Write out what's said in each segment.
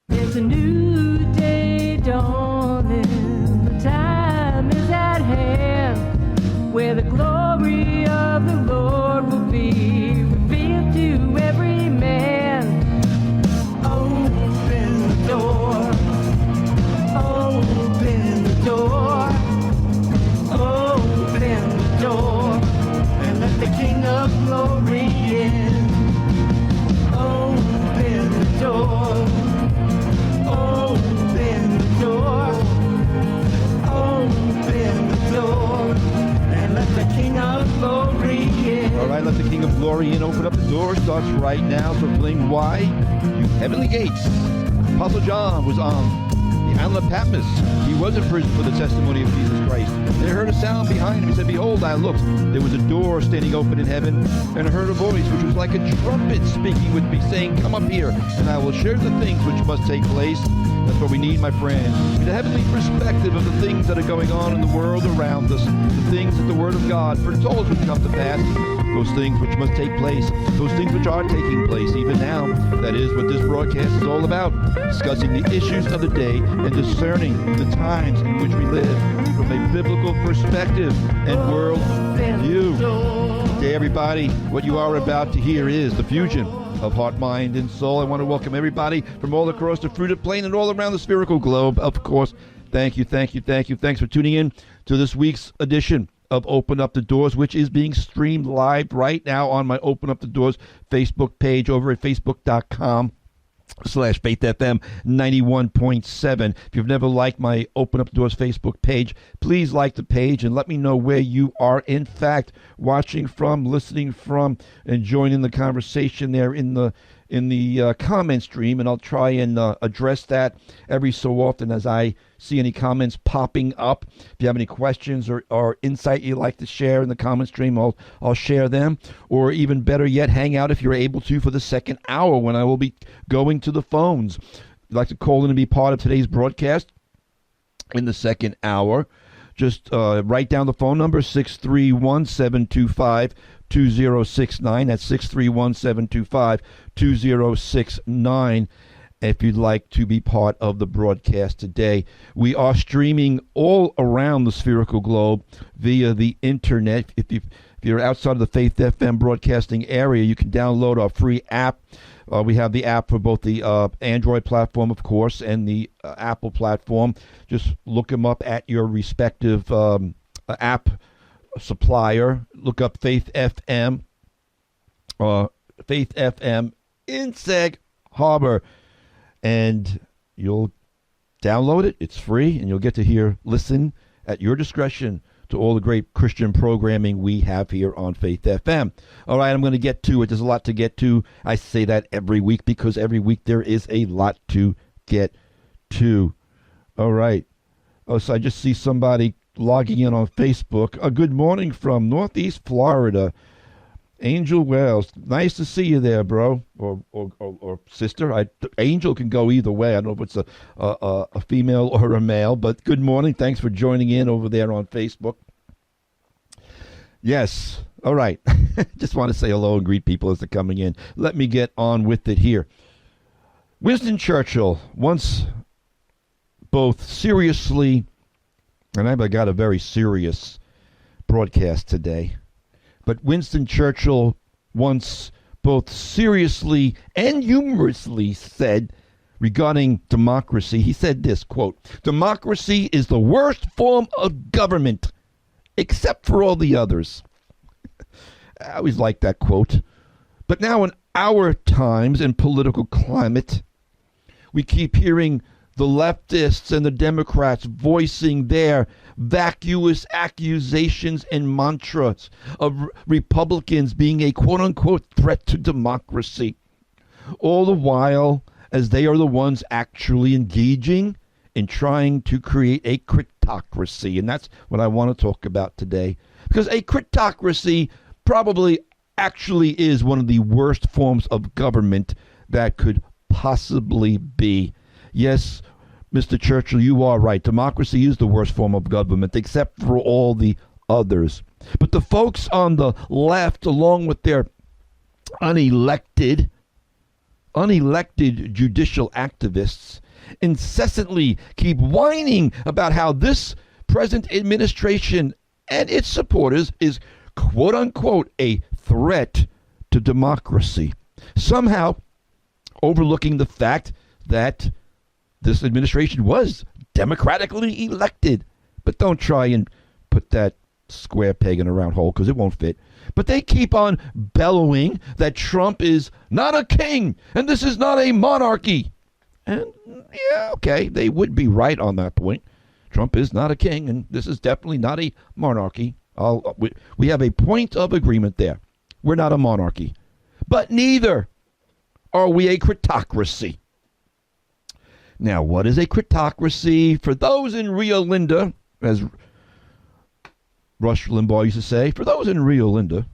There's a new day dawning, the time is at hand, where the glory of the Lord will be revealed to every man. Open the door, open the door, open the door, and let the King of Glory in. Open the door. Open the door, open the door, and let the King of Glory in. All right, let the King of Glory in. Open up the door. Starts right now. So playing Why, You Heavenly Gates. Apostle John was on the island of Patmos. He was in prison for the testimony of Jesus Christ. They heard a sound behind him. He said, behold, I looked. There was a door standing open in heaven, and I heard a voice which was like a trumpet speaking with me, saying, come up here, and I will share the things which must take place. That's what we need, my friends. The heavenly perspective of the things that are going on in the world around us, the things that the Word of God foretold would come to pass, those things which must take place, those things which are taking place even now. That is what this broadcast is all about, discussing the issues of the day and discerning the times in which we live from a biblical perspective and world view. Today, everybody, what you are about to hear is the fusion of heart, mind, and soul. I want to welcome everybody from all across the fruited plain and all around the spherical globe. Of course, thank you. Thanks for tuning in to this week's edition of Open Up the Doors, which is being streamed live right now on my Open Up the Doors Facebook page over at facebook.com/FaithFM 91.7. If you've never liked my Open Up the Doors Facebook page, please like the page and let me know where you are, in fact, watching from, listening from, and joining the conversation there in the comment stream, and I'll try and address that every so often as I see any comments popping up. If you have any questions or insight you'd like to share in the comment stream, I'll share them. Or even better yet, hang out if you're able to for the second hour when I will be going to the phones. If you'd like to call in and be part of today's broadcast in the second hour, just write down the phone number, 631-725-2069. That's 631-725-2069. If you'd like to be part of the broadcast today. We are streaming all around the spherical globe via the internet. If you're outside of the Faith FM broadcasting area, you can download our free app. We have the app for both the Android platform, of course, and the Apple platform. Just look them up at your respective app supplier. Look up Faith FM, in Sag Harbor, and you'll download it. It's free, and you'll get to listen at your discretion to all the great Christian programming we have here on Faith FM. All right, I'm going to get to it. There's a lot to get to. I say that every week because every week there is a lot to get to. All right. Oh, so I just see somebody logging in on Facebook. A good morning from Northeast Florida. Angel Wells. Nice to see you there, bro, or sister. Angel can go either way. I don't know if it's a female or a male, but good morning. Thanks for joining in over there on Facebook. Yes. All right. Just want to say hello and greet people as they're coming in. Let me get on with it here. Winston Churchill once both seriously, and I've got a very serious broadcast today, but Winston Churchill once both seriously and humorously said regarding democracy, he said this, quote, democracy is the worst form of government except for all the others. I always like that quote. But now in our times and political climate, we keep hearing the leftists and the Democrats voicing their vacuous accusations and mantras of Republicans being a quote-unquote threat to democracy, all the while as they are the ones actually engaging in trying to create a Kritocracy. And that's what I want to talk about today, because a Kritocracy probably actually is one of the worst forms of government that could possibly be. Yes, Mr. Churchill, you are right. Democracy is the worst form of government, except for all the others. But the folks on the left, along with their unelected unelected judicial activists incessantly keep whining about how this present administration and its supporters is quote unquote a threat to democracy, somehow overlooking the fact that this administration was democratically elected. But don't try and put that square peg in a round hole, because it won't fit. But they keep on bellowing that Trump is not a king and this is not a monarchy. And yeah, okay, they would be right on that point. Trump is not a king and this is definitely not a monarchy. We have a point of agreement there. We're not a monarchy. But neither are we a Kritocracy. Now, what is a Kritocracy? For those in Rio Linda, as Rush Limbaugh used to say, for those in Rio Linda,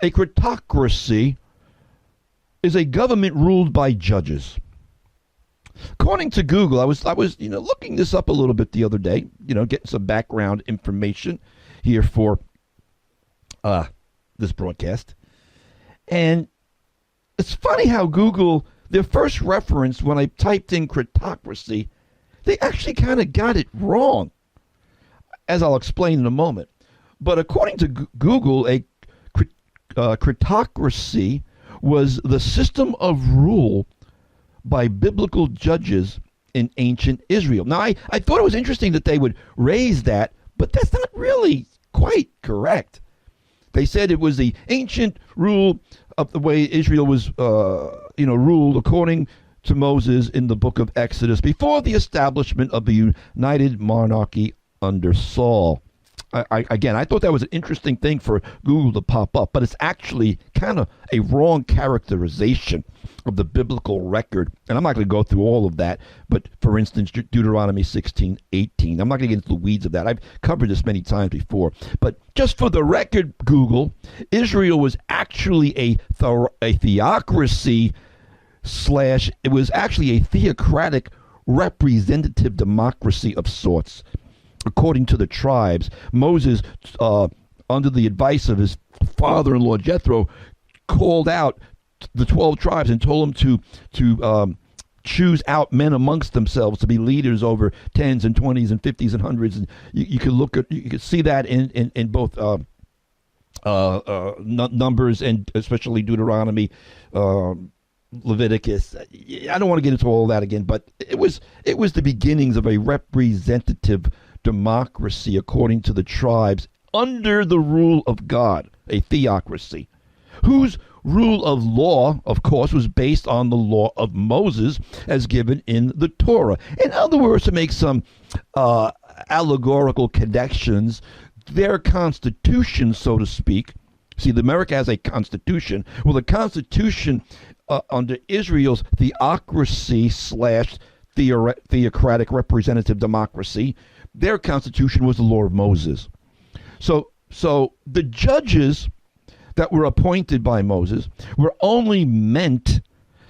a Kritocracy is a government ruled by judges. According to Google, I was looking this up a little bit the other day, getting some background information here for this broadcast. And it's funny how Google, their first reference when I typed in Kritocracy, they actually kind of got it wrong, as I'll explain in a moment. But according to Google, a Kritocracy was the system of rule by biblical judges in ancient Israel. Now, I thought it was interesting that they would raise that, but that's not really quite correct. They said it was the ancient rule of the way Israel was, ruled according to Moses in the book of Exodus before the establishment of the united monarchy under Saul. I thought that was an interesting thing for Google to pop up, but it's actually kind of a wrong characterization of the biblical record. And I'm not going to go through all of that, but for instance, Deuteronomy 16:18. I'm not going to get into the weeds of that. I've covered this many times before. But just for the record, Google, Israel was actually a theocracy / it was actually a theocratic representative democracy of sorts. According to the tribes, Moses, under the advice of his father-in-law Jethro, called out the 12 tribes and told them to choose out men amongst themselves to be leaders over 10s and 20s and 50s and 100s. And you could see that in both Numbers and especially Deuteronomy, Leviticus. I don't want to get into all that again, but it was the beginnings of a representative democracy according to the tribes under the rule of God, a theocracy, whose rule of law, of course, was based on the law of Moses as given in the Torah. In other words, to make some allegorical connections, their constitution, so to speak. See, America has a constitution. Well, the constitution under Israel's theocracy / theocratic representative democracy, their constitution was the law of Moses. So the judges that were appointed by Moses were only meant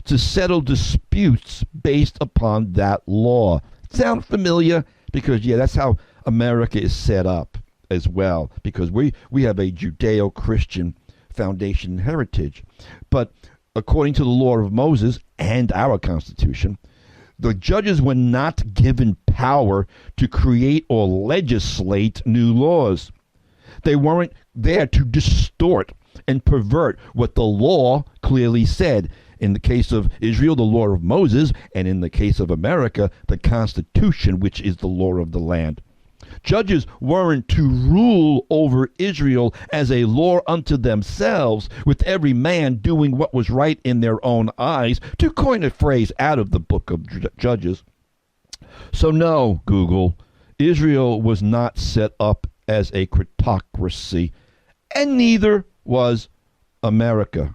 to settle disputes based upon that law. Sound familiar? Because, yeah, that's how America is set up as well, because we have a Judeo-Christian foundation and heritage. But according to the law of Moses and our Constitution, the judges were not given power to create or legislate new laws. They weren't there to distort and pervert what the law clearly said. In the case of Israel, the law of Moses, and in the case of America, the Constitution, which is the law of the land. Judges weren't to rule over Israel as a law unto themselves, with every man doing what was right in their own eyes, to coin a phrase out of the book of Judges. So no, Google, Israel was not set up as a Kritocracy, and neither was America.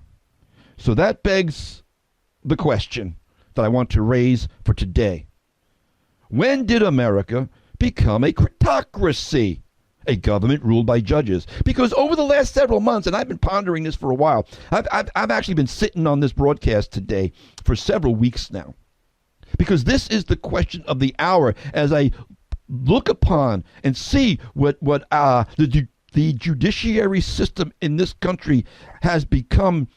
So that begs the question that I want to raise for today. When did America become a Kritocracy, a government ruled by judges? Because over the last several months, and I've been pondering this for a while, I've actually been sitting on this broadcast today for several weeks now, because this is the question of the hour as I look upon and see what the judiciary system in this country has become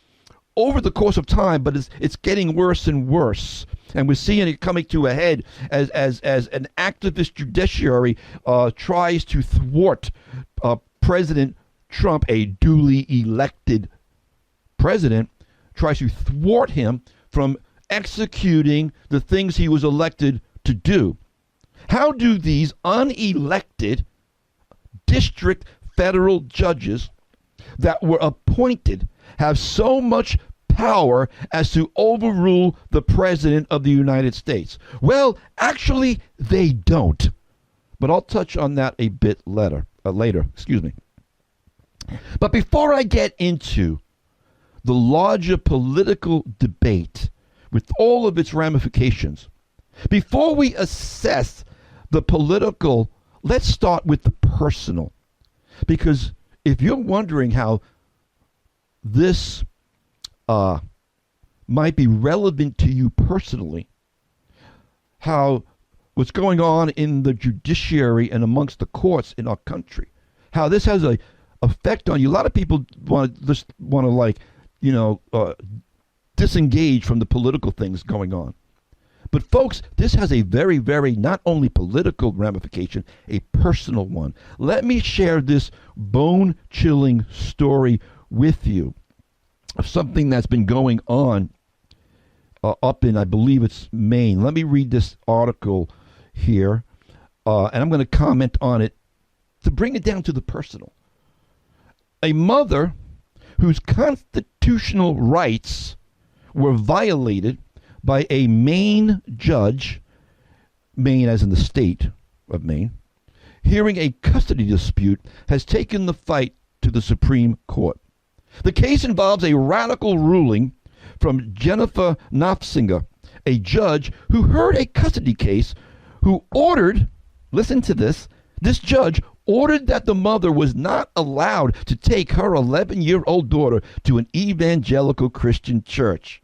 over the course of time, but it's getting worse and worse. And we're seeing it coming to a head as an activist judiciary tries to thwart President Trump, a duly elected president, tries to thwart him from executing the things he was elected to do. How do these unelected district federal judges that were appointed have so much power as to overrule the president of the United States? Well, actually, they don't. But I'll touch on that a bit later. But before I get into the larger political debate with all of its ramifications, before we assess the political, let's start with the personal. Because if you're wondering how this might be relevant to you personally, how what's going on in the judiciary and amongst the courts in our country, how this has a effect on you. A lot of people want to disengage from the political things going on. But folks, this has a very, very not only political ramification, a personal one. Let me share this bone-chilling story with you of something that's been going on up in, I believe it's Maine. Let me read this article here, and I'm going to comment on it to bring it down to the personal. A mother whose constitutional rights were violated by a Maine judge, Maine as in the state of Maine, hearing a custody dispute, has taken the fight to the Supreme Court. The case involves a radical ruling from Jennifer Knopfsinger, a judge who heard a custody case, who ordered, listen to this judge ordered that the mother was not allowed to take her 11-year-old daughter to an evangelical Christian church.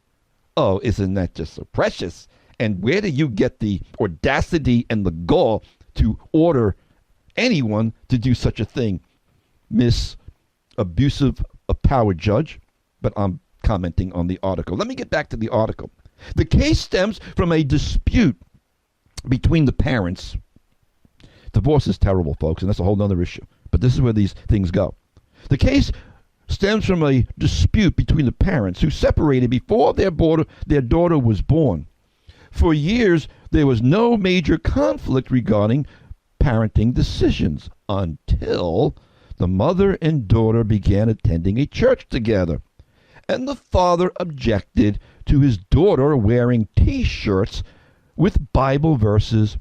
Oh, isn't that just so precious? And where do you get the audacity and the gall to order anyone to do such a thing, Miss Abusive Power Judge? But I'm commenting on the article. Let me get back to the article. The case stems from a dispute between the parents. Divorce is terrible, folks, and that's a whole other issue. But this is where these things go. The case stems from a dispute between the parents who separated before their daughter was born. For years, there was no major conflict regarding parenting decisions until the mother and daughter began attending a church together. And the father objected to his daughter wearing T-shirts with Bible verses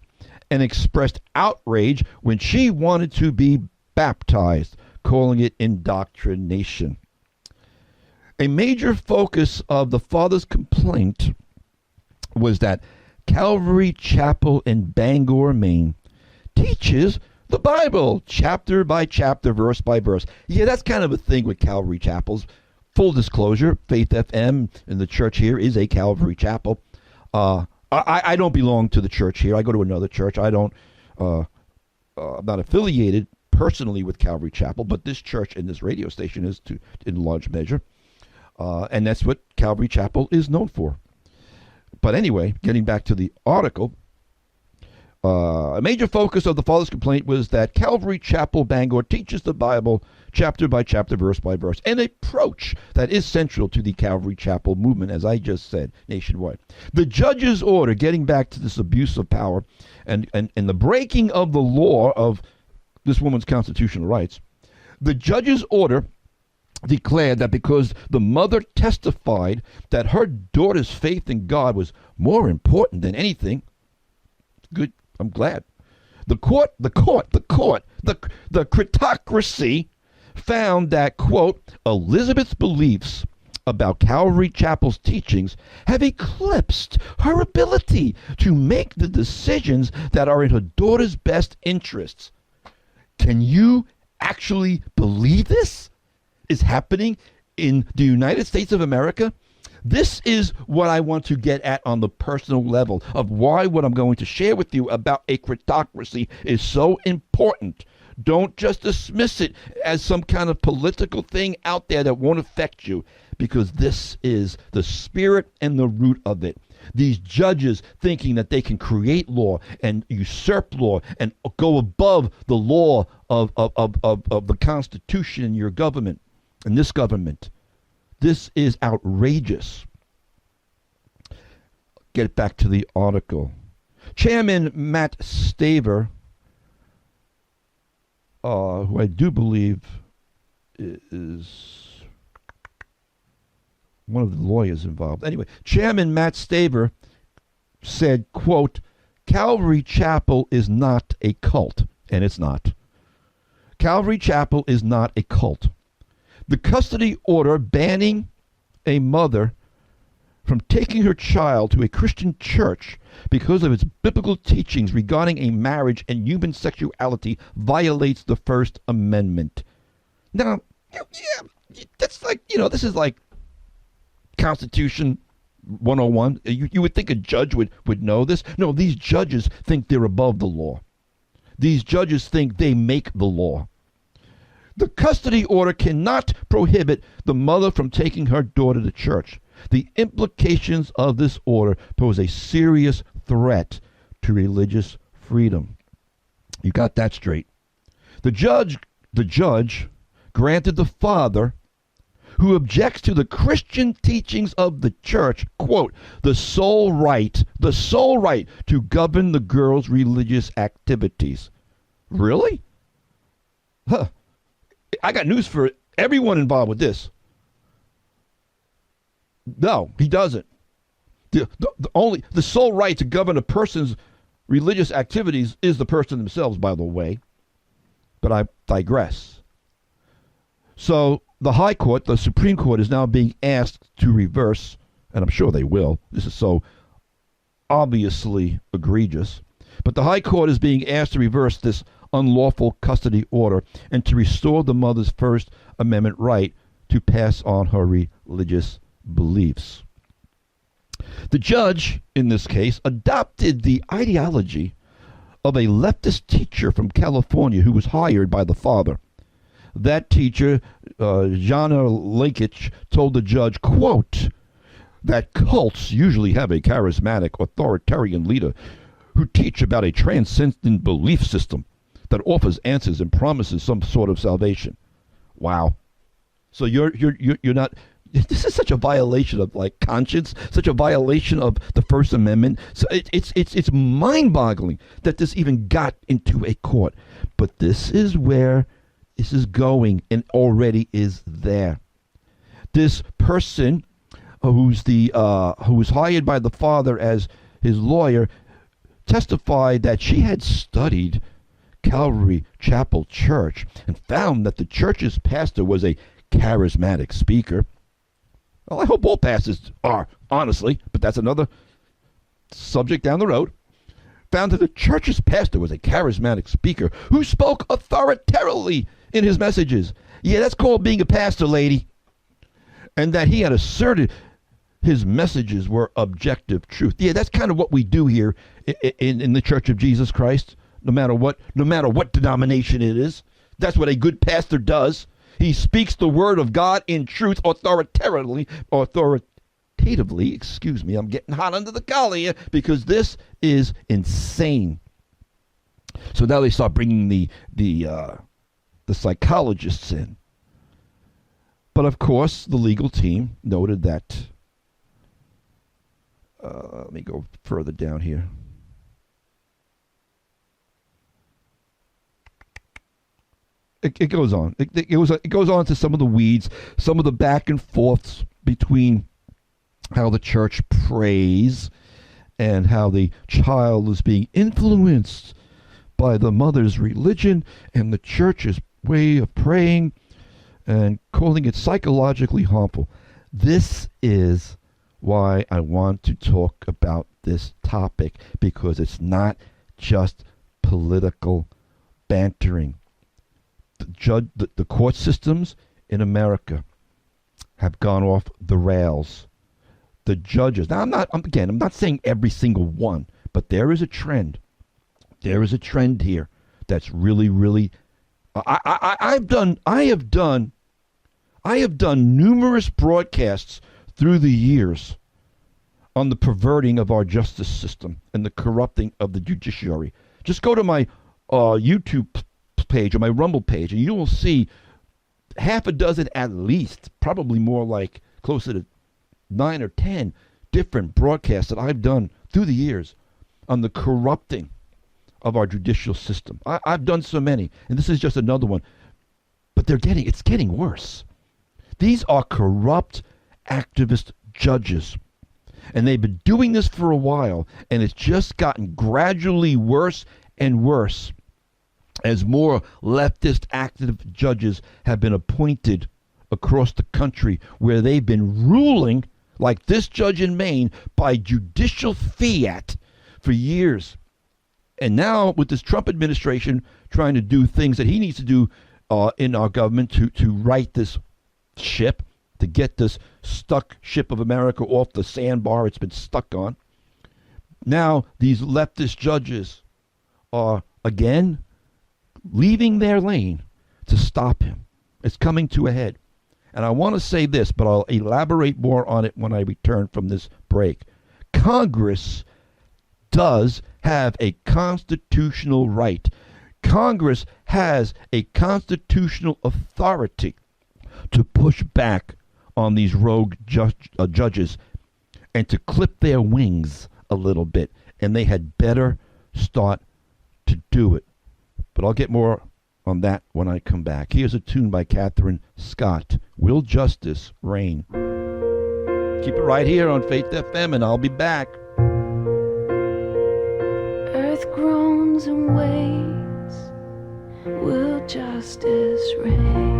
and expressed outrage when she wanted to be baptized, calling it indoctrination. A major focus of the father's complaint was that Calvary Chapel in Bangor, Maine, teaches the Bible chapter by chapter, verse by verse. Yeah, that's kind of a thing with Calvary Chapels. Full disclosure, Faith FM and the church here is a Calvary Chapel. I don't belong to the church here. I go to another church. I'm not affiliated personally with Calvary Chapel, but this church and this radio station is in large measure. And that's what Calvary Chapel is known for. But anyway, getting back to the article, a major focus of the father's complaint was that Calvary Chapel Bangor teaches the Bible chapter by chapter, verse by verse, an approach that is central to the Calvary Chapel movement, as I just said, nationwide. The judge's order, getting back to this abuse of power and the breaking of the law of this woman's constitutional rights, the judge's order declared that because the mother testified that her daughter's faith in God was more important than anything, good, I'm glad. The Kritocracy found that, quote, Elizabeth's beliefs about Calvary Chapel's teachings have eclipsed her ability to make the decisions that are in her daughter's best interests. Can you actually believe this is happening in the United States of America? This is what I want to get at on the personal level of why what I'm going to share with you about a Kritocracy is so important. Don't just dismiss it as some kind of political thing out there that won't affect you. because this is the spirit and the root of it. These judges thinking that they can create law and usurp law and go above the law of the Constitution in your government, in this government. This is outrageous. Get back to the article. Chairman Matt Staver, who I do believe is one of the lawyers involved. Anyway, Chairman Matt Staver said, quote, Calvary Chapel is not a cult, and it's not. Calvary Chapel is not a cult. The custody order banning a mother from taking her child to a Christian church because of its biblical teachings regarding a marriage and human sexuality violates the First Amendment. Now, yeah, that's like, this is like Constitution 101. You would think a judge would know this. No, these judges think they're above the law. These judges think they make the law. The custody order cannot prohibit the mother from taking her daughter to church. The implications of this order pose a serious threat to religious freedom. You got that straight. The judge granted the father who objects to the Christian teachings of the church, quote, the sole right to govern the girl's religious activities. Really? Huh. I got news for everyone involved with this. No, he doesn't. The sole right to govern a person's religious activities is the person themselves, by the way. But I digress. So the High Court, the Supreme Court, is now being asked to reverse, and I'm sure they will. This is so obviously egregious. But the High Court is being asked to reverse this unlawful custody order and to restore the mother's First Amendment right to pass on her religious beliefs. The judge, in this case, adopted the ideology of a leftist teacher from California who was hired by the father. That teacher, Jana Lakic, told the judge, quote, that cults usually have a charismatic authoritarian leader who teach about a transcendent belief system that offers answers and promises some sort of salvation. Wow. So you're not. This is such a violation of like conscience, such a violation of the First Amendment. So it's mind-boggling that this even got into a court. But this is where this is going, and already is there. This person who was hired by the father as his lawyer testified that she had studied Calvary Chapel Church and found that the church's pastor was a charismatic speaker. Well, I hope all pastors are, honestly, but that's another subject down the road. Found that the church's pastor was a charismatic speaker who spoke authoritatively in his messages. Yeah, that's called being a pastor, lady. And that he had asserted his messages were objective truth. Yeah, that's kind of what we do here in the Church of Jesus Christ, no matter what denomination it is. That's what a good pastor does. He speaks the word of God in truth authoritatively, excuse me, I'm getting hot under the collar here because this is insane. So now they start bringing the psychologists in. But of course, the legal team noted that, let me go further down here. It goes on. It goes on to some of the weeds, some of the back and forths between how the church prays and how the child is being influenced by the mother's religion and the church's way of praying and calling it psychologically harmful. This is why I want to talk about this topic, because it's not just political bantering. The court systems in America have gone off the rails. The judges. Now, I'm not saying every single one, but there is a trend. There is a trend here that's really, really. I I have done numerous broadcasts through the years on the perverting of our justice system and the corrupting of the judiciary. Just go to my YouTube page or my Rumble page, and you will see half a dozen at least, probably more like closer to 9 or 10 different broadcasts that I've done through the years on the corrupting of our judicial system. I've done so many, and this is just another one. But it's getting worse. These are corrupt activist judges. And they've been doing this for a while, and it's just gotten gradually worse and worse as more leftist active judges have been appointed across the country, where they've been ruling, like this judge in Maine, by judicial fiat for years. And now with this Trump administration trying to do things that he needs to do in our government to right this ship, to get this stuck ship of America off the sandbar it's been stuck on. Now these leftist judges are again leaving their lane to stop him. It's coming to a head. And I want to say this, but I'll elaborate more on it when I return from this break. Congress does have a constitutional right. Congress has a constitutional authority to push back on these rogue judges and to clip their wings a little bit. And they had better start to do it. But I'll get more on that when I come back. Here's a tune by Catherine Scott, Will Justice Reign? Keep it right here on Faith FM, and I'll be back. Earth groans and waits, will justice reign?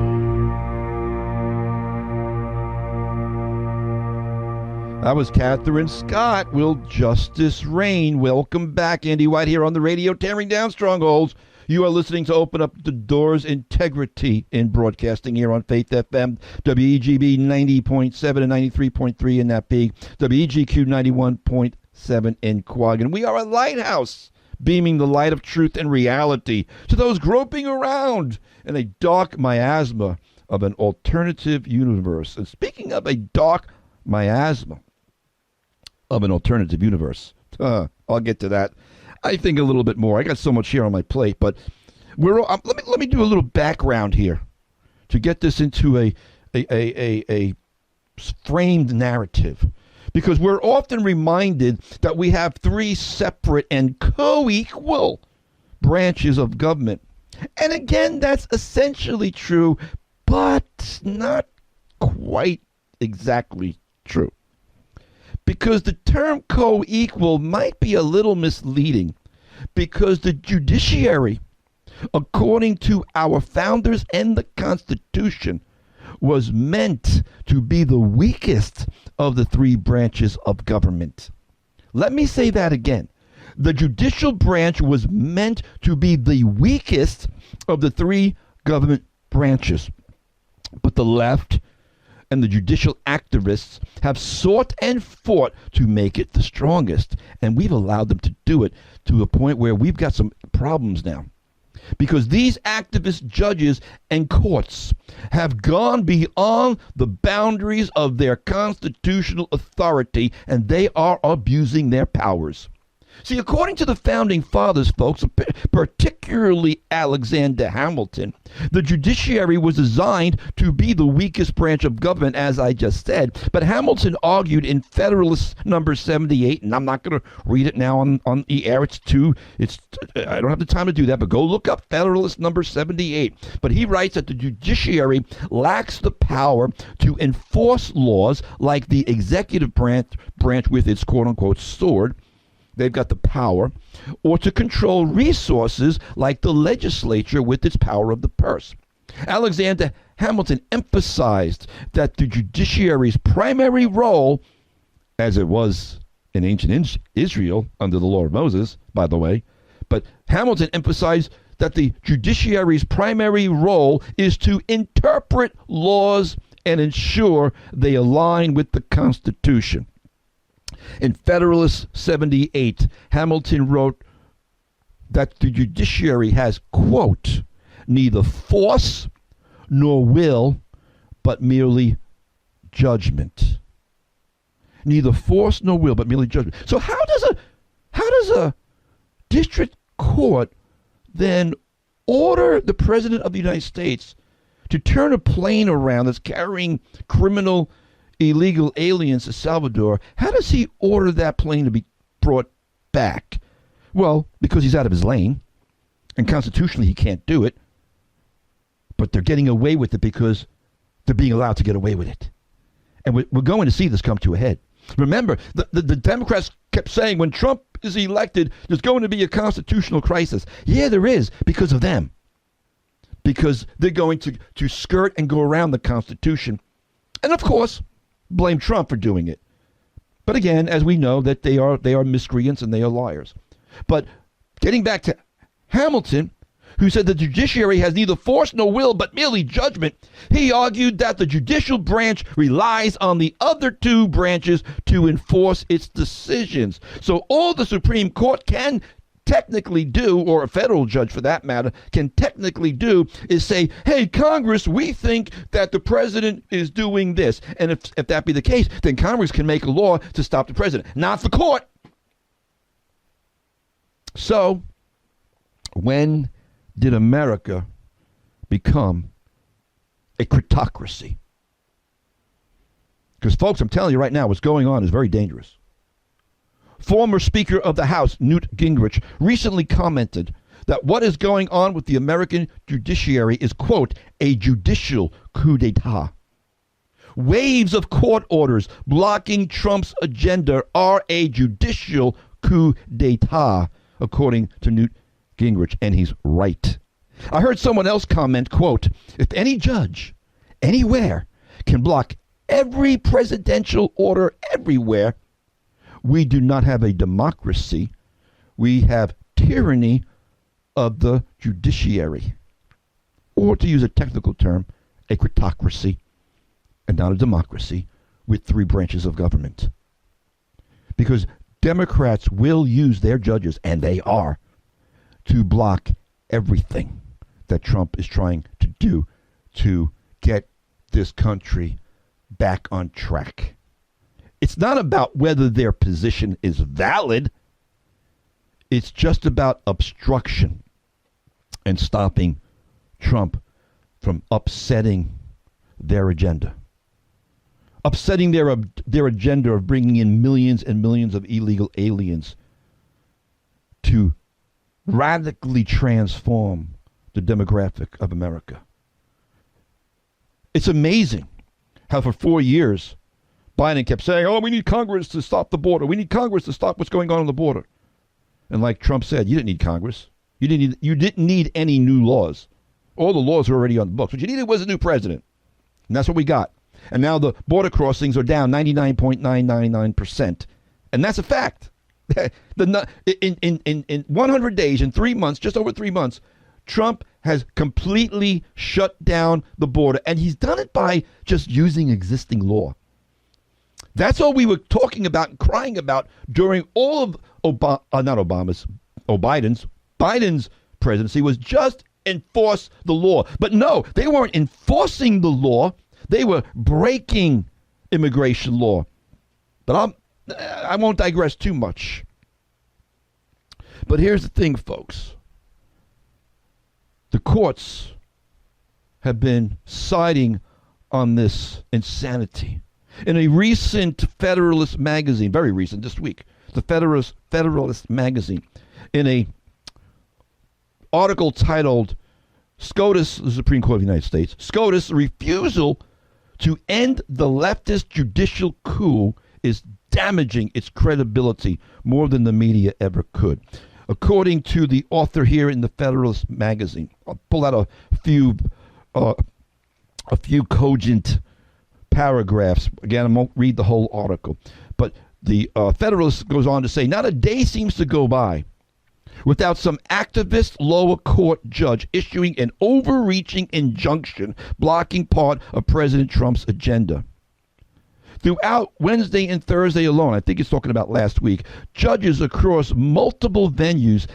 That was Catherine Scott, Will Justice Reign? Welcome back. Andy White here on the radio, tearing down strongholds. You are listening to Open Up the Doors, Integrity in Broadcasting here on Faith FM, WEGB 90.7 and 93.3 in that peak, WEGQ 91.7 in Quag. And we are a lighthouse, beaming the light of truth and reality to those groping around in a dark miasma of an alternative universe. And speaking of a dark miasma of an alternative universe, I'll get to that, I think, a little bit more. I got so much here on my plate, but let me do a little background here to get this into a framed narrative, because we're often reminded that we have three separate and co-equal branches of government. And again, that's essentially true, but not quite exactly true. Because the term co-equal might be a little misleading, because the judiciary, according to our founders and the Constitution, was meant to be the weakest of the three branches of government. Let me say that again. The judicial branch was meant to be the weakest of the three government branches. But the left and the judicial activists have sought and fought to make it the strongest. And we've allowed them to do it to a point where we've got some problems now. Because these activist judges and courts have gone beyond the boundaries of their constitutional authority, and they are abusing their powers. See, according to the founding fathers, folks, particularly Alexander Hamilton, the judiciary was designed to be the weakest branch of government, as I just said. But Hamilton argued in Federalist number 78, and I'm not going to read it now on the air. I don't have the time to do that, but go look up Federalist number 78. But he writes that the judiciary lacks the power to enforce laws like the executive branch with its quote-unquote sword. They've got the power, or to control resources like the legislature with its power of the purse. Alexander Hamilton emphasized that the judiciary's primary role, as it was in ancient Israel under the law of Moses, by the way, but Hamilton emphasized that the judiciary's primary role is to interpret laws and ensure they align with the Constitution. In Federalist 78, Hamilton wrote that the judiciary has, quote, neither force nor will, but merely judgment. Neither force nor will, but merely judgment. So how does a district court then order the President of the United States to turn a plane around that's carrying criminal, illegal aliens to Salvador? How does he order that plane to be brought back? Well, because he's out of his lane, and constitutionally he can't do it, but they're getting away with it because they're being allowed to get away with it. And we're going to see this come to a head. Remember, the Democrats kept saying when Trump is elected, there's going to be a constitutional crisis. Yeah, there is, because of them. Because they're going to skirt and go around the Constitution. And of course, blame Trump for doing it. But again, as we know, that they are miscreants and they are liars. But getting back to Hamilton, who said the judiciary has neither force nor will, but merely judgment, he argued that the judicial branch relies on the other two branches to enforce its decisions. So all the Supreme Court can technically do, or a federal judge for that matter, can technically do, is say, hey, Congress, we think that the president is doing this. And if that be the case, then Congress can make a law to stop the president, not the court. So when did America become a Kritocracy? Because, folks, I'm telling you right now, what's going on is very dangerous. Former Speaker of the House, Newt Gingrich, recently commented that what is going on with the American judiciary is, quote, a judicial coup d'etat. Waves of court orders blocking Trump's agenda are a judicial coup d'etat, according to Newt Gingrich, and he's right. I heard someone else comment, quote, if any judge anywhere can block every presidential order everywhere, we do not have a democracy. We have tyranny of the judiciary. Or to use a technical term, a Kritocracy, and not a democracy with three branches of government. Because Democrats will use their judges, and they are, to block everything that Trump is trying to do to get this country back on track. It's not about whether their position is valid. It's just about obstruction and stopping Trump from upsetting their agenda. Upsetting their agenda of bringing in millions and millions of illegal aliens to radically transform the demographic of America. It's amazing how for 4 years Biden kept saying, oh, we need Congress to stop the border. We need Congress to stop what's going on the border. And like Trump said, you didn't need Congress. You didn't need any new laws. All the laws are already on the books. What you needed was a new president. And that's what we got. And now the border crossings are down 99.999%. And that's a fact. In 100 days, in 3 months, just over 3 months, Trump has completely shut down the border. And he's done it by just using existing law. That's all we were talking about and crying about during all of Biden's presidency, was just enforce the law. But no, they weren't enforcing the law. They were breaking immigration law. But I won't digress too much. But here's the thing, folks. The courts have been siding on this insanity. In a recent Federalist magazine, very recent, this week, the Federalist magazine, in a article titled SCOTUS, the Supreme Court of the United States, SCOTUS' refusal to end the leftist judicial coup is damaging its credibility more than the media ever could. According to the author here in the Federalist magazine, I'll pull out a few cogent paragraphs. Again, I won't read the whole article, but the Federalist goes on to say, not a day seems to go by without some activist lower court judge issuing an overreaching injunction blocking part of President Trump's agenda. Throughout Wednesday and Thursday alone, I think it's talking about last week, judges across multiple venues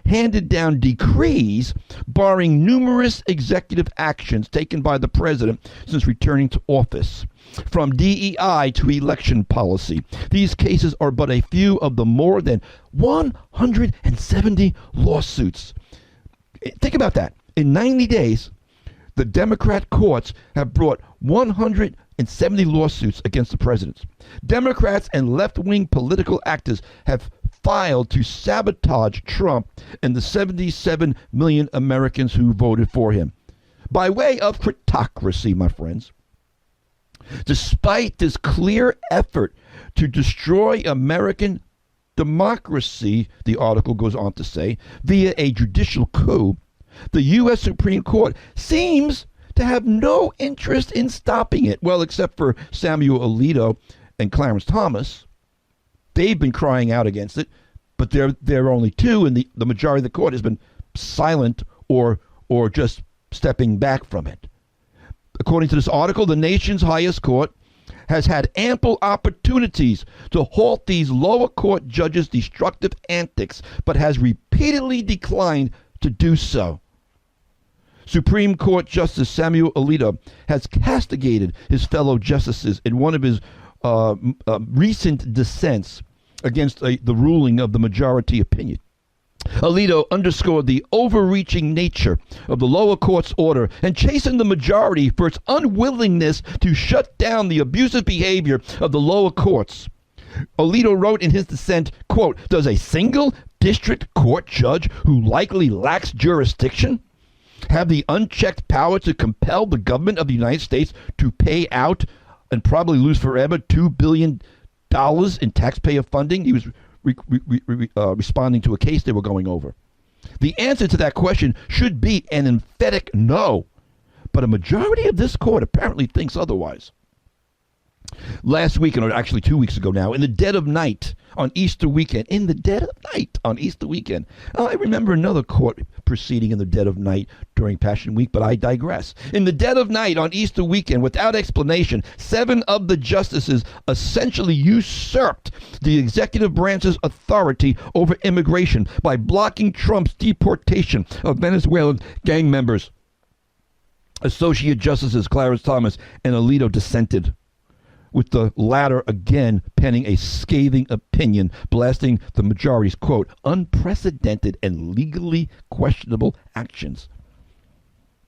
handed down decrees barring numerous executive actions taken by the president since returning to office. From DEI to election policy, these cases are but a few of the more than 170 lawsuits. Think about that. In 90 days, the Democrat courts have brought 170 lawsuits against the president. Democrats and left-wing political actors have filed to sabotage Trump and the 77 million Americans who voted for him. By way of Kritocracy, my friends. Despite this clear effort to destroy American democracy, the article goes on to say, via a judicial coup, the U.S. Supreme Court seems to have no interest in stopping it. Well, except for Samuel Alito and Clarence Thomas. They've been crying out against it, but they're only two, and the majority of the court has been silent or just stepping back from it. According to this article, the nation's highest court has had ample opportunities to halt these lower court judges' destructive antics, but has repeatedly declined to do so. Supreme Court Justice Samuel Alito has castigated his fellow justices in one of his recent dissents against the ruling of the majority opinion. Alito underscored the overreaching nature of the lower court's order and chastened the majority for its unwillingness to shut down the abusive behavior of the lower courts. Alito wrote in his dissent, quote, "Does a single district court judge who likely lacks jurisdiction have the unchecked power to compel the government of the United States to pay out and probably lose forever $2 billion in taxpayer funding?" He was responding to a case they were going over. The answer to that question should be an emphatic no, but a majority of this court apparently thinks otherwise. Last weekend, or actually 2 weeks ago now, in the dead of night on Easter weekend, I remember another court proceeding in the dead of night during Passion Week, but I digress. In the dead of night on Easter weekend, without explanation, 7 of the justices essentially usurped the executive branch's authority over immigration by blocking Trump's deportation of Venezuelan gang members. Associate Justices Clarence Thomas and Alito dissented, with the latter again penning a scathing opinion, blasting the majority's, quote, unprecedented and legally questionable actions.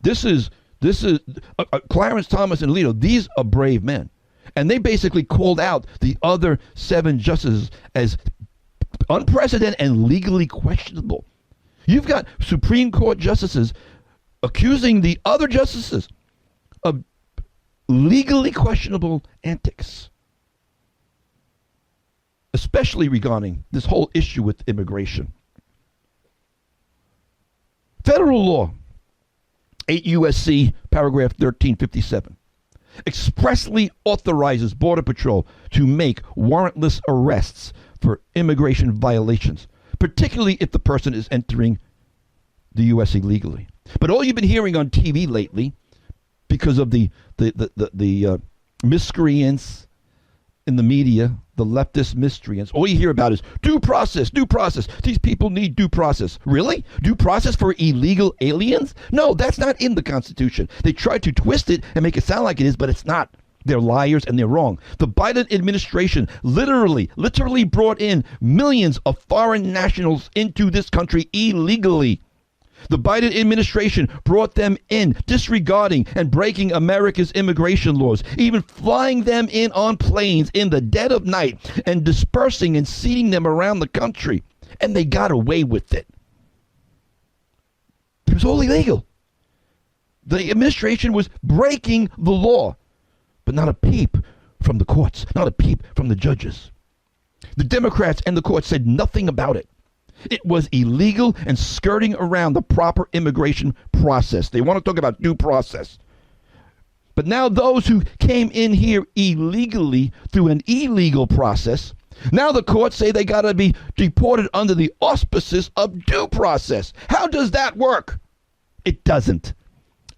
This is Clarence Thomas and Alito. These are brave men. And they basically called out the other 7 justices as unprecedented and legally questionable. You've got Supreme Court justices accusing the other justices of legally questionable antics, especially regarding this whole issue with immigration. Federal law, 8 U.S.C. paragraph 1357, expressly authorizes Border Patrol to make warrantless arrests for immigration violations, particularly if the person is entering the U.S. illegally. But all you've been hearing on TV lately, because of the miscreants in the media, the leftist miscreants, all you hear about is due process, due process. These people need due process. Really? Due process for illegal aliens? No, that's not in the Constitution. They try to twist it and make it sound like it is, but it's not. They're liars and they're wrong. The Biden administration literally brought in millions of foreign nationals into this country illegally. The Biden administration brought them in, disregarding and breaking America's immigration laws, even flying them in on planes in the dead of night and dispersing and seating them around the country. And they got away with it. It was all illegal. The administration was breaking the law, but not a peep from the courts, not a peep from the judges. The Democrats and the courts said nothing about it. It was illegal and skirting around the proper immigration process. They want to talk about due process. But now those who came in here illegally through an illegal process, now the courts say they got to be deported under the auspices of due process. How does that work? It doesn't.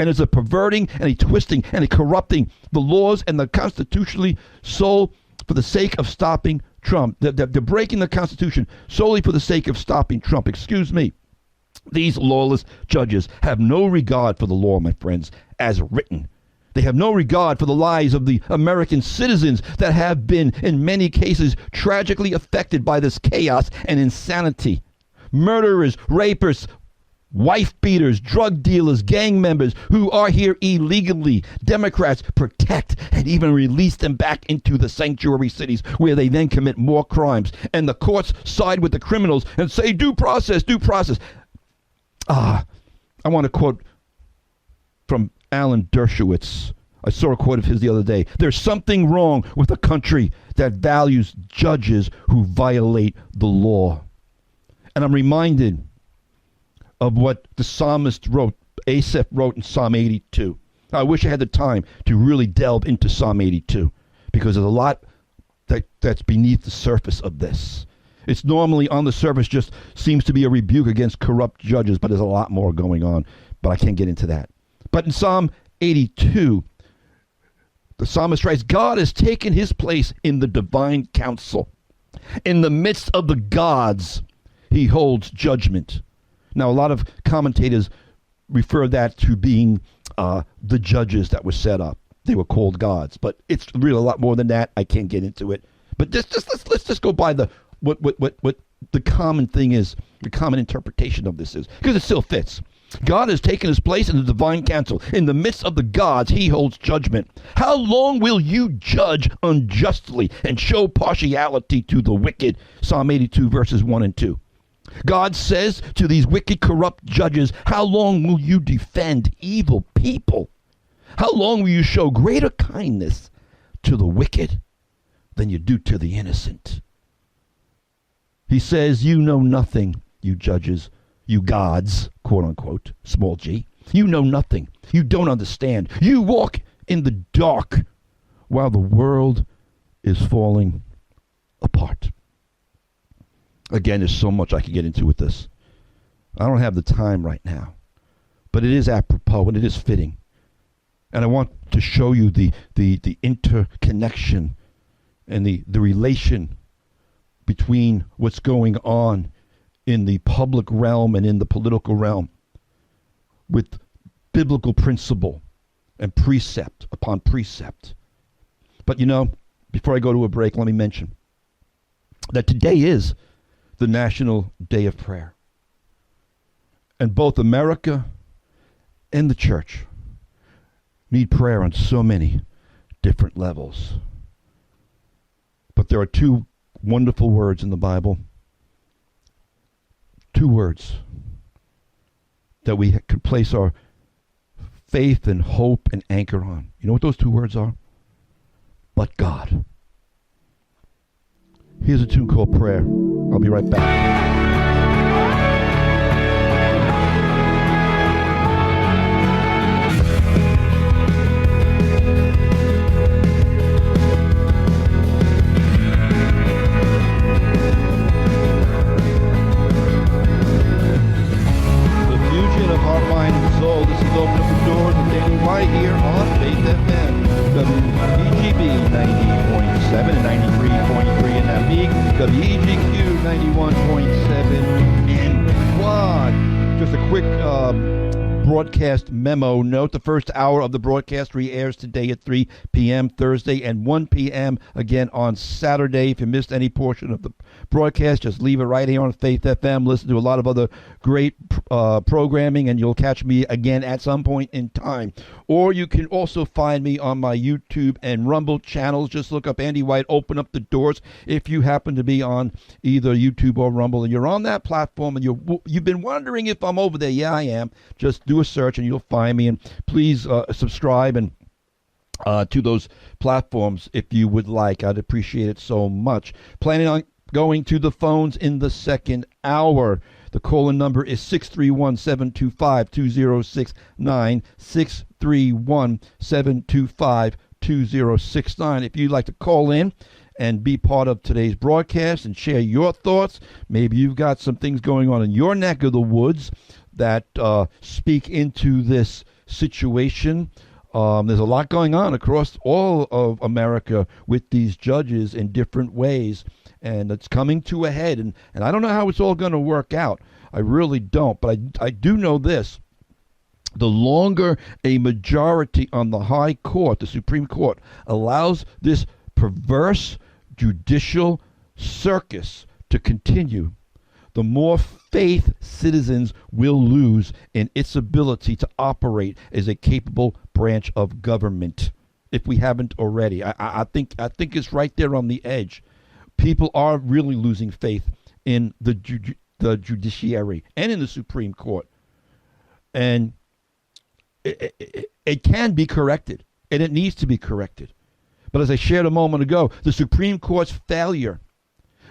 and is a perverting and a twisting and a corrupting the laws and the constitutionally sold for the sake of stopping Trump. They're breaking the Constitution solely for the sake of stopping Trump. Excuse me. These lawless judges have no regard for the law, my friends, as written. They have no regard for the lives of the American citizens that have been, in many cases, tragically affected by this chaos and insanity. Murderers, rapists, wife beaters, drug dealers, gang members who are here illegally. Democrats protect and even release them back into the sanctuary cities where they then commit more crimes. And the courts side with the criminals and say, due process, due process. I want to quote from Alan Dershowitz. I saw a quote of his the other day. There's something wrong with a country that values judges who violate the law. And I'm reminded of what the psalmist wrote, Asaph wrote in Psalm 82. I wish I had the time to really delve into Psalm 82 because there's a lot that's beneath the surface of this. It's normally on the surface just seems to be a rebuke against corrupt judges, but there's a lot more going on, but I can't get into that. But in Psalm 82, the psalmist writes, God has taken his place in the divine council. In the midst of the gods, he holds judgment. Now, a lot of commentators refer that to being the judges that were set up. They were called gods, but it's really a lot more than that. I can't get into it. But let's just go by what the common thing is, the common interpretation of this is, because it still fits. God has taken his place in the divine council. In the midst of the gods, he holds judgment. How long will you judge unjustly and show partiality to the wicked? Psalm 82, verses 1 and 2. God says to these wicked, corrupt judges, how long will you defend evil people? How long will you show greater kindness to the wicked than you do to the innocent? He says, you know nothing, you judges, you gods, quote unquote, small g. You know nothing. You don't understand. You walk in the dark while the world is falling apart. Again, there's so much I could get into with this. I don't have the time right now, but it is apropos and it is fitting. And I want to show you the interconnection and the relation between what's going on in the public realm and in the political realm with biblical principle and precept upon precept. But before I go to a break, let me mention that today is the National Day of Prayer. And both America and the church need prayer on so many different levels. But there are two wonderful words in the Bible. Two words that we could place our faith and hope and anchor on. You know what those two words are? But God. Here's a tune called Prayer. I'll be right back. Open up the doors and daily right here on Faith FM, WEGB 90.7 and 93.3 in Navigue, WEGQ 91.7 in Quad. Just a quick broadcast memo note. The first hour of the broadcast re-airs today at 3 p.m. Thursday and 1 p.m. again on Saturday. If you missed any portion of the broadcast, just leave it right here on Faith FM. Listen to a lot of other great programming, and you'll catch me again at some point in time. Or you can also find me on my YouTube and Rumble channels. Just look up Andy White, Open Up the Doors. If you happen to be on either YouTube or Rumble and you're on that platform and you've been wondering if I'm over there, yeah, I am. Just do a search and you'll find me. And please subscribe and to those platforms if you would like. I'd appreciate it so much. Planning on going to the phones in the second hour. The call-in number is 631-725-2069, 631-725-2069. If you'd like to call in and be part of today's broadcast and share your thoughts. Maybe you've got some things going on in your neck of the woods that speak into this situation. There's a lot going on across all of America with these judges in different ways, and it's coming to a head. And I don't know how it's all going to work out. I really don't. But I do know this. The longer a majority on the high court, the Supreme Court, allows this perverse judicial circus to continue, the more faith citizens will lose in its ability to operate as a capable branch of government, if we haven't already. I think it's right there on the edge. People are really losing faith in the judiciary and in the Supreme Court. And it can be corrected, and it needs to be corrected. But as I shared a moment ago, the Supreme Court's failure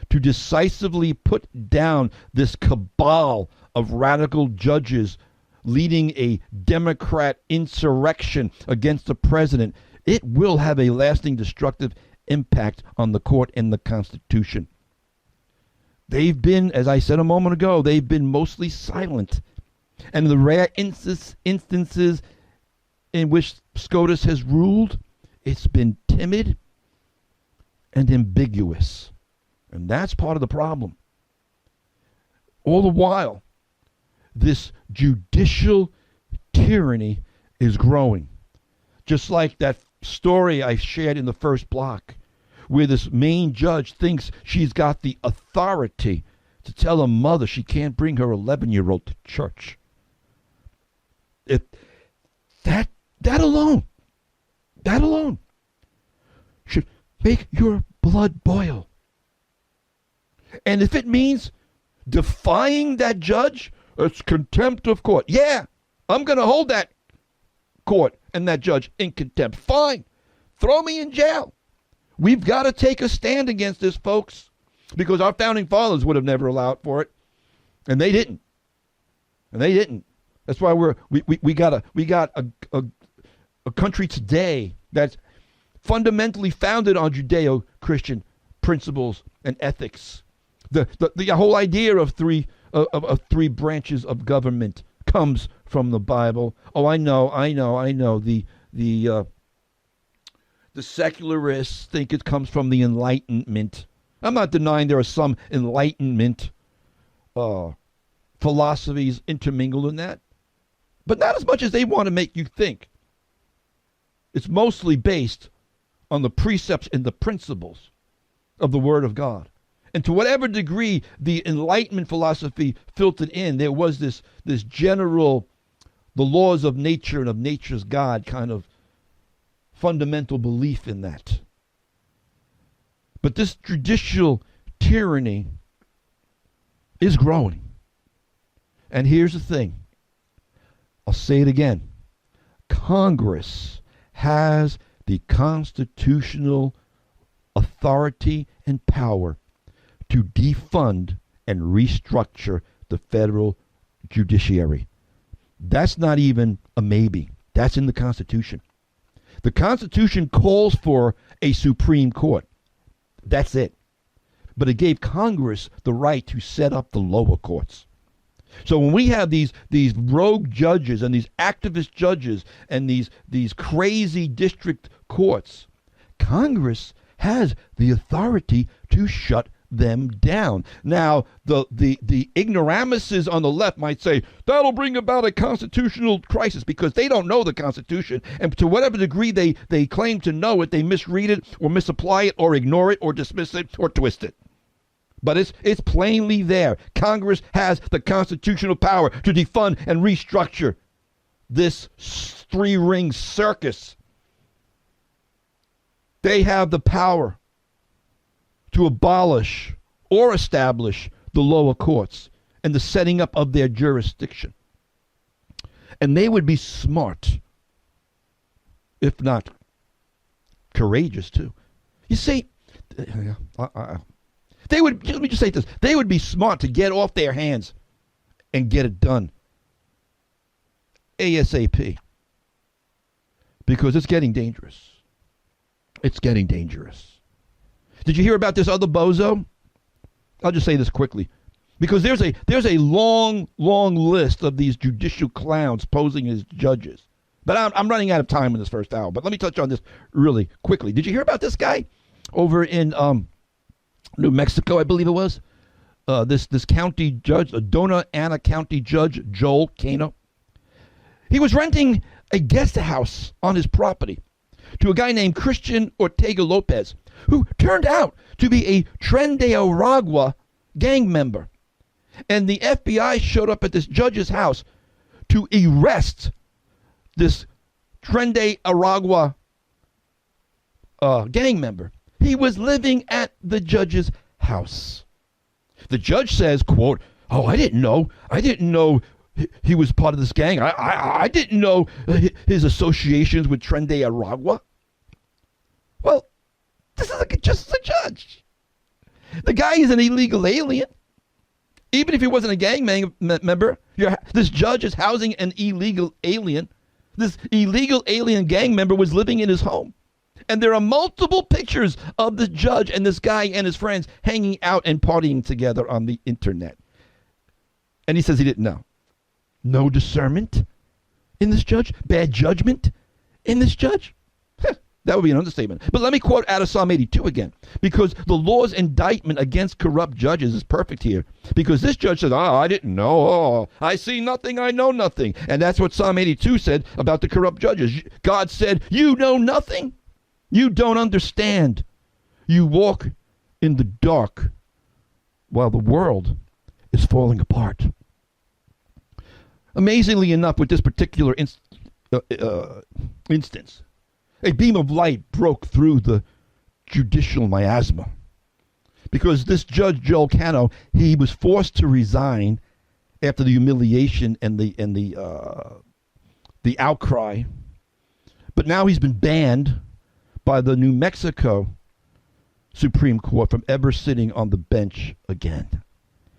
to decisively put down this cabal of radical judges leading a Democrat insurrection against the president, it will have a lasting destructive impact on the court and the Constitution. They've been, as I said a moment ago, they've been mostly silent. And the rare instances in which SCOTUS has ruled, it's been timid and ambiguous. And that's part of the problem. All the while, this judicial tyranny is growing. Just like that story I shared in the first block, where this main judge thinks she's got the authority to tell a mother she can't bring her 11-year-old to church. That alone should make your blood boil. And if it means defying that judge, it's contempt of court. Yeah, I'm going to hold that court and that judge in contempt. Fine. Throw me in jail. We've got to take a stand against this, folks, because our founding fathers would have never allowed for it, and they didn't. That's why we got a country today that's fundamentally founded on Judeo-Christian principles and ethics. The whole idea of three branches of government comes from the Bible. Oh, I know. The secularists think it comes from the Enlightenment. I'm not denying there are some Enlightenment philosophies intermingled in that, but not as much as they want to make you think. It's mostly based on the precepts and the principles of the Word of God. And to whatever degree the Enlightenment philosophy filtered in, there was this general, the laws of nature and of nature's God kind of fundamental belief in that. But this judicial tyranny is growing. And here's the thing. I'll say it again. Congress has the constitutional authority and power to defund and restructure the federal judiciary. That's not even a maybe. That's in the Constitution. The Constitution calls for a Supreme Court. That's it. But it gave Congress the right to set up the lower courts. So when we have these rogue judges and these activist judges and these crazy district courts, Congress has the authority to shut them down. Now, the ignoramuses on the left might say that'll bring about a constitutional crisis because they don't know the Constitution, and to whatever degree they claim to know it, they misread it or misapply it or ignore it or dismiss it or twist it. But it's plainly there. Congress has the constitutional power to defund and restructure this three-ring circus. They have the power to abolish or establish the lower courts and the setting up of their jurisdiction. And they would be smart, if not courageous too. You see, they would, let me just say this, they would be smart to get off their hands and get it done ASAP, because it's getting dangerous. It's getting dangerous. Did you hear about this other bozo? I'll just say this quickly, because there's a long list of these judicial clowns posing as judges. But I'm running out of time in this first hour. But let me touch on this really quickly. Did you hear about this guy over in New Mexico, I believe it was? This county judge, Dona Ana County Judge Joel Cano. He was renting a guest house on his property to a guy named Christian Ortega Lopez, who turned out to be a Tren de Aragua gang member. And the FBI showed up at this judge's house to arrest this Tren de Aragua gang member. He was living at the judge's house. The judge says, quote, "Oh, I didn't know he was part of this gang. I didn't know his associations with Tren de Aragua." Well, this is just the judge. The guy is an illegal alien. Even if he wasn't a gang member, this judge is housing an illegal alien. This illegal alien gang member was living in his home. And there are multiple pictures of the judge and this guy and his friends hanging out and partying together on the internet. And he says he didn't know. No discernment in this judge? Bad judgment in this judge? That would be an understatement. But let me quote out of Psalm 82 again, because the Lord's indictment against corrupt judges is perfect here. Because this judge says, I didn't know. Oh, I see nothing, I know nothing. And that's what Psalm 82 said about the corrupt judges. God said, you know nothing. You don't understand. You walk in the dark while the world is falling apart. Amazingly enough, with this particular instance, a beam of light broke through the judicial miasma. Because this judge, Joel Cano, he was forced to resign after the humiliation and the outcry. But now he's been banned by the New Mexico Supreme Court from ever sitting on the bench again.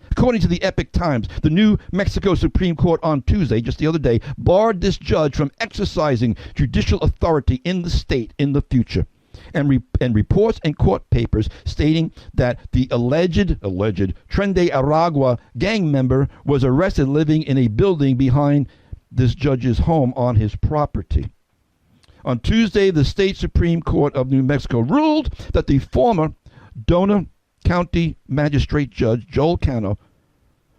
According to the Epic Times, the New Mexico Supreme Court on Tuesday, just the other day, barred this judge from exercising judicial authority in the state in the future. And reports and court papers stating that the alleged Tren de Aragua gang member was arrested living in a building behind this judge's home on his property. On Tuesday, the state Supreme Court of New Mexico ruled that the former Dona County Magistrate Judge Joel Cano,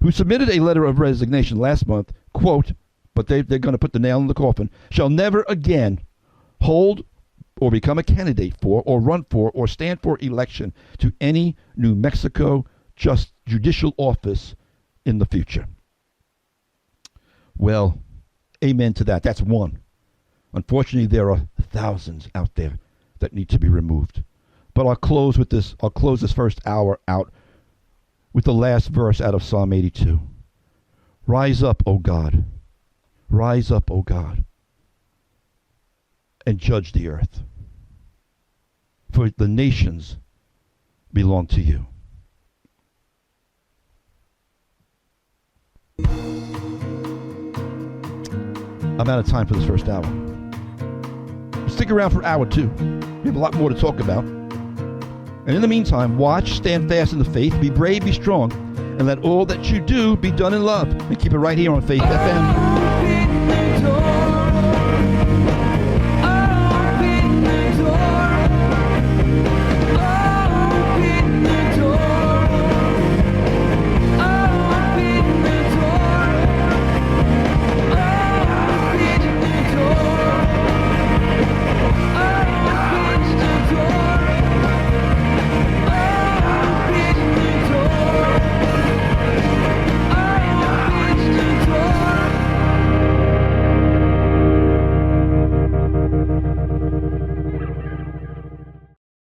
who submitted a letter of resignation last month, quote, but they're going to put the nail in the coffin, shall never again hold or become a candidate for or run for or stand for election to any New Mexico judicial office in the future. Well, amen to that. That's one. Unfortunately, there are thousands out there that need to be removed. But I'll close this first hour out with the last verse out of Psalm 82. Rise up, O God. Rise up, O God, and judge the earth. For the nations belong to you. I'm out of time for this first hour. Stick around for hour 2. We have a lot more to talk about. And in the meantime, watch, stand fast in the faith, be brave, be strong, and let all that you do be done in love. And keep it right here on Faith FM.